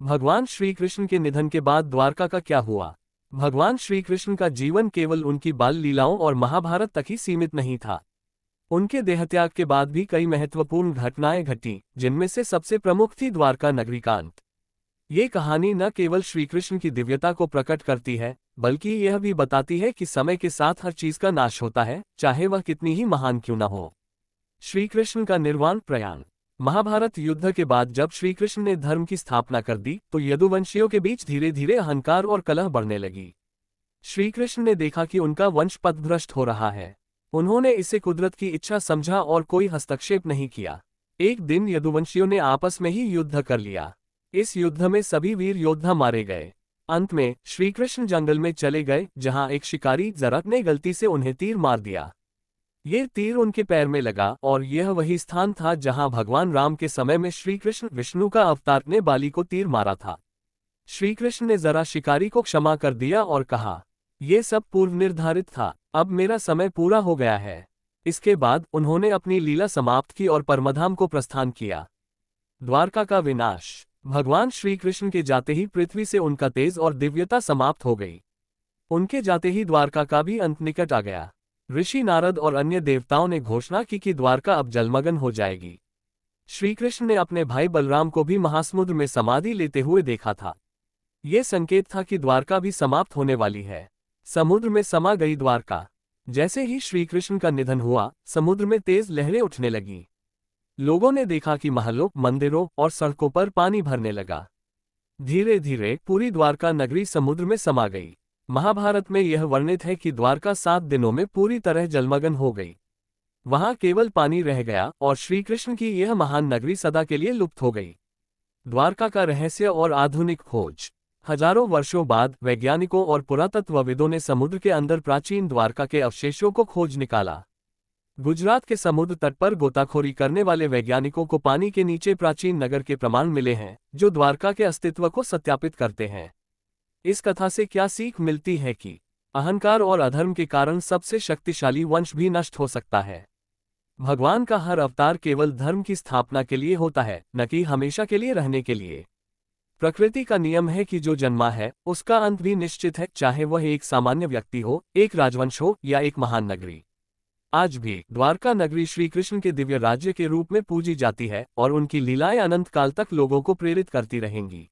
भगवान श्री कृष्ण के निधन के बाद द्वारका का क्या हुआ? भगवान श्री कृष्ण का जीवन केवल उनकी बाल लीलाओं और महाभारत तक ही सीमित नहीं था। उनके देहत्याग के बाद भी कई महत्वपूर्ण घटनाएं घटीं, जिनमें से सबसे प्रमुख थी द्वारका नगरी का अंत। ये कहानी न केवल श्री कृष्ण की दिव्यता को प्रकट करती है, बल्कि यह भी बताती है कि समय के साथ हर चीज का नाश होता है, चाहे वह कितनी ही महान क्यों न हो। श्री कृष्ण का निर्वाण प्रयाण। महाभारत युद्ध के बाद जब श्री कृष्ण ने धर्म की स्थापना कर दी, तो यदुवंशियों के बीच धीरे धीरे अहंकार और कलह बढ़ने लगी। श्री कृष्ण ने देखा कि उनका वंश पथभ्रष्ट हो रहा है। उन्होंने इसे कुदरत की इच्छा समझा और कोई हस्तक्षेप नहीं किया। एक दिन यदुवंशियों ने आपस में ही युद्ध कर लिया। इस युद्ध में सभी वीर योद्धा मारे गए। अंत में श्री कृष्ण जंगल में चले गए, जहां एक शिकारी जरक ने गलती से उन्हें तीर मार दिया। ये तीर उनके पैर में लगा और यह वही स्थान था जहां भगवान राम के समय में श्री कृष्ण विष्णु का अवतार ने बाली को तीर मारा था। श्री कृष्ण ने जरा शिकारी को क्षमा कर दिया और कहा, यह सब पूर्व निर्धारित था, अब मेरा समय पूरा हो गया है। इसके बाद उन्होंने अपनी लीला समाप्त की और परमधाम को प्रस्थान किया। द्वारका का विनाश। भगवान श्री कृष्ण के जाते ही पृथ्वी से उनका तेज और दिव्यता समाप्त हो गई। उनके जाते ही द्वारका का भी अंत निकट आ गया। ऋषि नारद और अन्य देवताओं ने घोषणा की कि द्वारका अब जलमग्न हो जाएगी। श्री कृष्ण ने अपने भाई बलराम को भी महासमुद्र में समाधि लेते हुए देखा था। यह संकेत था कि द्वारका भी समाप्त होने वाली है। समुद्र में समा गई द्वारका। जैसे ही श्री कृष्ण का निधन हुआ, समुद्र में तेज लहरें उठने लगीं। लोगों ने देखा कि महलों, मंदिरों और सड़कों पर पानी भरने लगा। धीरे धीरे पूरी द्वारका नगरी समुद्र में समा गई। महाभारत में यह वर्णित है कि द्वारका 7 दिनों में पूरी तरह जलमग्न हो गई। वहां केवल पानी रह गया और श्री कृष्ण की यह महान नगरी सदा के लिए लुप्त हो गई। द्वारका का रहस्य और आधुनिक खोज। हजारों वर्षों बाद वैज्ञानिकों और पुरातत्वविदों ने समुद्र के अंदर प्राचीन द्वारका के अवशेषों को खोज निकाला। गुजरात के समुद्र तट पर गोताखोरी करने वाले वैज्ञानिकों को पानी के नीचे प्राचीन नगर के प्रमाण मिले हैं, जो द्वारका के अस्तित्व को सत्यापित करते हैं। इस कथा से क्या सीख मिलती है कि अहंकार और अधर्म के कारण सबसे शक्तिशाली वंश भी नष्ट हो सकता है। भगवान का हर अवतार केवल धर्म की स्थापना के लिए होता है, न कि हमेशा के लिए रहने के लिए। प्रकृति का नियम है कि जो जन्मा है उसका अंत भी निश्चित है, चाहे वह एक सामान्य व्यक्ति हो, एक राजवंश हो या एक महान नगरी। आज भी द्वारका नगरी श्री कृष्ण के दिव्य राज्य के रूप में पूजी जाती है और उनकी लीलाएं अनंत काल तक लोगों को प्रेरित करती रहेंगी।